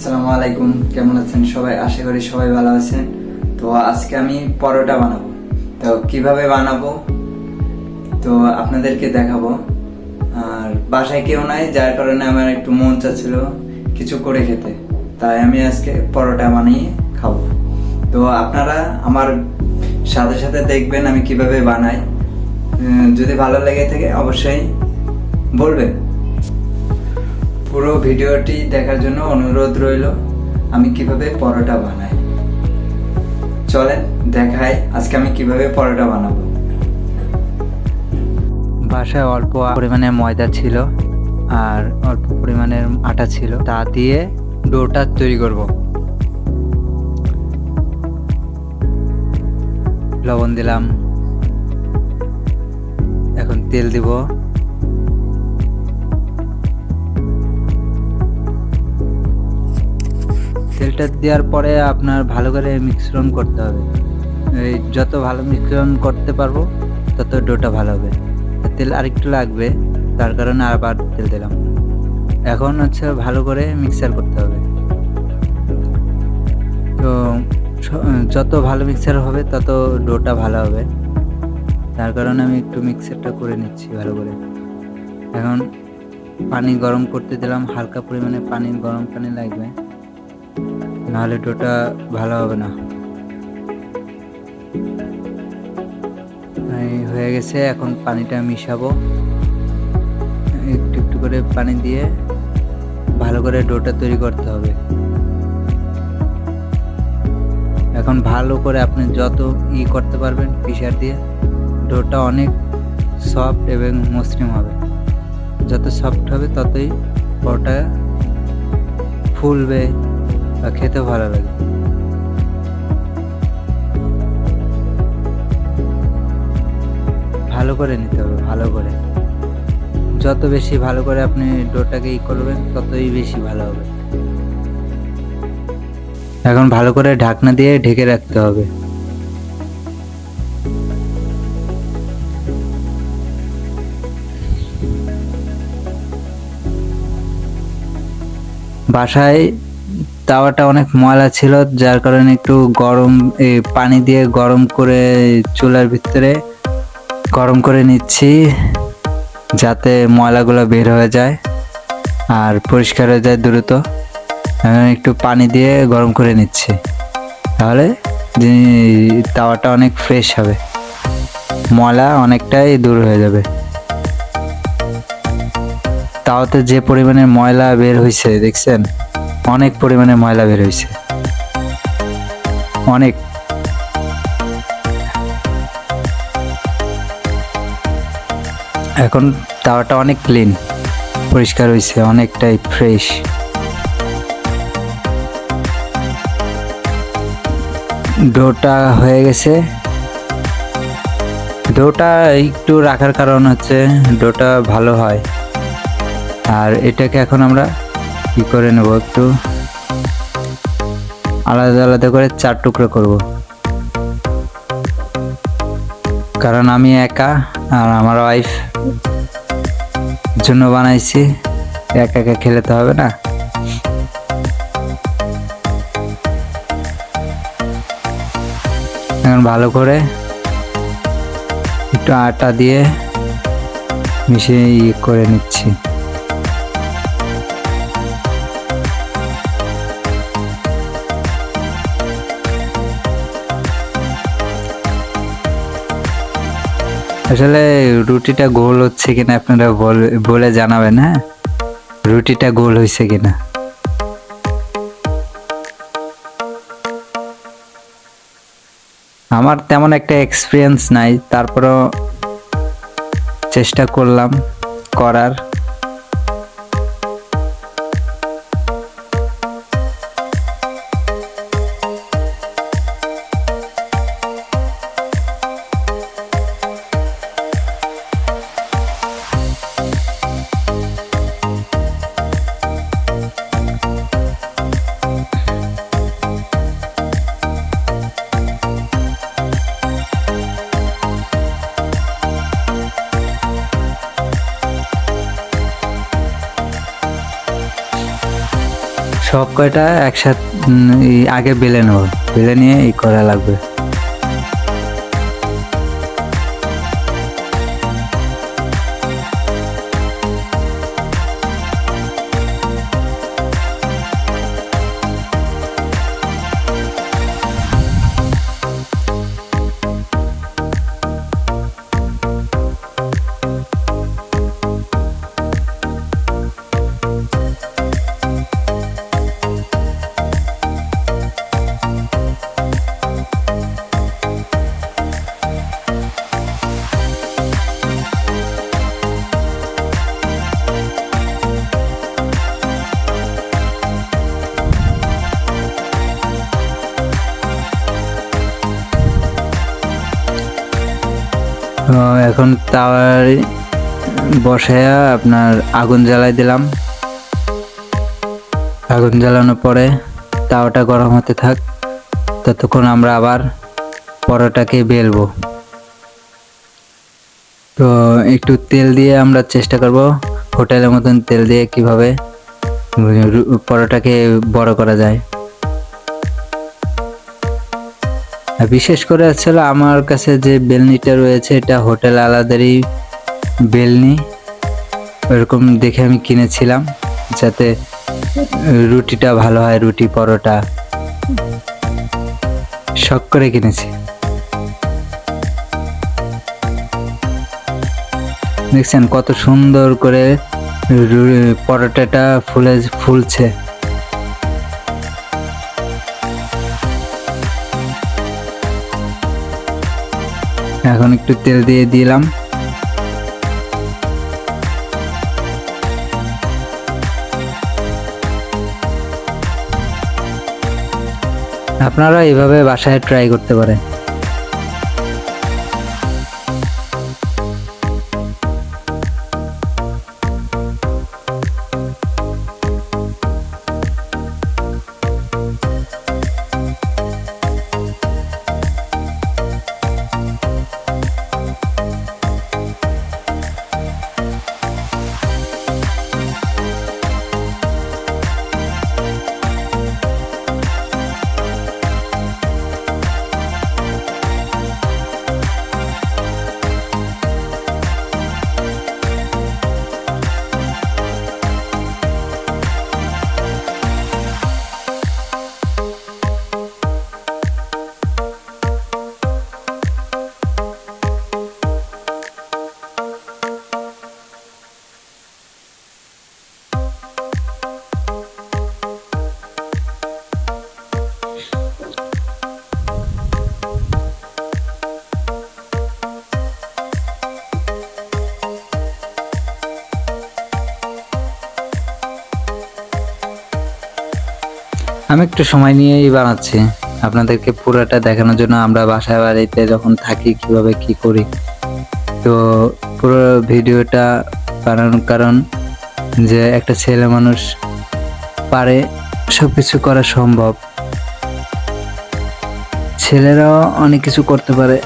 আসসালামু আলাইকুম, কেমন আছেন সবাই? আশা করি সবাই ভালো আছেন। তো আজকে আমি পরোটা বানাবো। তো কিভাবে বানাবো তো আপনাদেরকে দেখাবো। আর বাসায় কেউ নাই, যার কারণে আমার একটু মন চাচ্ছিল কিছু করে খেতে, তাই আমি আজকে পরোটা বানিয়ে খাবো। তো আপনারা আমার সাথে সাথে দেখবেন আমি কিভাবে বানাই। যদি ভালো লেগে থাকে অবশ্যই বলবেন। পুরো ভিডিওটি দেখার জন্য অনুরোধ রইল আমি কিভাবে পরোটা বানাই। চলেন দেখাই আজকে আমি কিভাবে পরোটা বানাবো। বাসায় অল্প পরিমাণে ময়দা ছিল আর অল্প পরিমাণের আটা ছিল, তা দিয়ে ডোটা তৈরি করব। লবণ দিলাম, এখন তেল দিব। তেলটা দেওয়ার পরে আপনার ভালো করে মিশ্রণ করতে হবে। এই যত ভালো মিশ্রণ করতে পারবো তত ডোটা ভালো হবে। তেল আরেকটু লাগবে, তার কারণে আবার তেল দিলাম। এখন হচ্ছে ভালো করে মিক্সার করতে হবে। তো যত ভালো মিক্সার হবে তত ডোটা ভালো হবে, তার কারণে আমি একটু মিক্সারটা করে নিচ্ছি ভালো করে। এখন পানি গরম করতে দিলাম, হালকা পরিমাণে গরম পানি লাগবে, নাহলে ডোটা ভালো হবে না। হয়ে গেছে, এখন পানিটা মিশাবো। একটু একটু করে পানি দিয়ে ভালো করে ডোটা তৈরি করতে হবে। এখন ভালো করে আপনি যত করতে পারবেন পিসার দিয়ে, ডোটা অনেক সফট এবং মসৃণ হবে। যত সফট হবে ততই পরোটা ফুলবে বা খেতে ভালো লাগবে। ভালো করে নিতে হবে, ভালো করে। যত বেশি ভালো করে আপনি ডোটাকে করবেন ততই বেশি ভালো হবে। এখন ভালো করে ঢাকনা দিয়ে ঢেকে রাখতে হবে। বাসায় তাওয়াটা অনেক ময়লা ছিল, যার কারণে একটু পানি দিয়ে গরম করে চুলার ভিতরে গরম করে নিচ্ছি, যাতে ময়লাগুলো বের হয়ে যায় আর পরিষ্কার হয়ে যায় দ্রুত। একটু পানি দিয়ে গরম করে নিচ্ছি, তাহলে তাওয়াটা অনেক ফ্রেশ হবে, ময়লা অনেকটাই দূর হয়ে যাবে। তাওয়াতে যে পরিমাণে ময়লা বের হয়েছে দেখছেন, অনেক পরিমাণে ময়লা বের হয়েছে, অনেক। এখন তাওয়াটা অনেক ক্লিন, পরিষ্কার হয়েছে, অনেকটাই ফ্রেশ। ডোটা হয়ে গেছে। ডোটা একটু রাখার কারণ হচ্ছে ডোটা ভালো হয়। আর এটাকে এখন আমরা কি করে নেব, একটু আলাদা আলাদা করে 4 টুকরো করব, কারণ আমি একা আর আমার ওয়াইফ জন্য বানাইছি, একা একা খেলে তো হবে না। এখন ভালো করে একটু আটা দিয়ে মিশিয়ে করে নিচ্ছি। আসলে রুটিটা গোল হচ্ছে কিনা আপনারা বলে জানাবেন। হ্যাঁ, রুটিটা গোল হয়েছে কিনা। আমার তেমন একটা এক্সপিরিয়েন্স নাই, তারপরও চেষ্টা করলাম করার। সব কয়টা একসাথে আগে বেলে নেব, বেলে নিয়ে এই করা লাগবে। এখন তাওয়ার বসায়া আপনার আগুন জ্বালাই দিলাম। আগুন জ্বালানোর পরে তাওয়াটা গরম হতে থাক, ততক্ষণ আমরা আবার পরোটাকে বেলবো। তো একটু তেল দিয়ে আমরা চেষ্টা করব হোটেলের মতন তেল দিয়ে কিভাবে পরোটাকে বড় করা যায়। বিশেষ করে আসলে আমার কাছে যে বেলনিটা রয়েছে এটা হোটেল আলাদারই বেলনি, এরকম দেখে আমি কিনেছিলাম যাতে রুটিটা ভালো হয়, রুটি পরোটা শখ করে কিনেছি। দেখছেন কত সুন্দর করে পরোটাটা ফুলছে। এখন একটু তেল দিয়ে দিলাম। আপনারা এইভাবে বাসায় ট্রাই করতে পারেন। আমি একটু সময় নিয়েই বানাচ্ছি আপনাদেরকে পুরোটা দেখানোর জন্য। আমরা বাসায় বাড়িতে যখন থাকি কিভাবে কি করি, তো পুরো ভিডিওটা বানানোর কারণ যে একটা ছেলে মানুষ পারে সবকিছু করা সম্ভব, ছেলেরাও অনেক কিছু করতে পারে।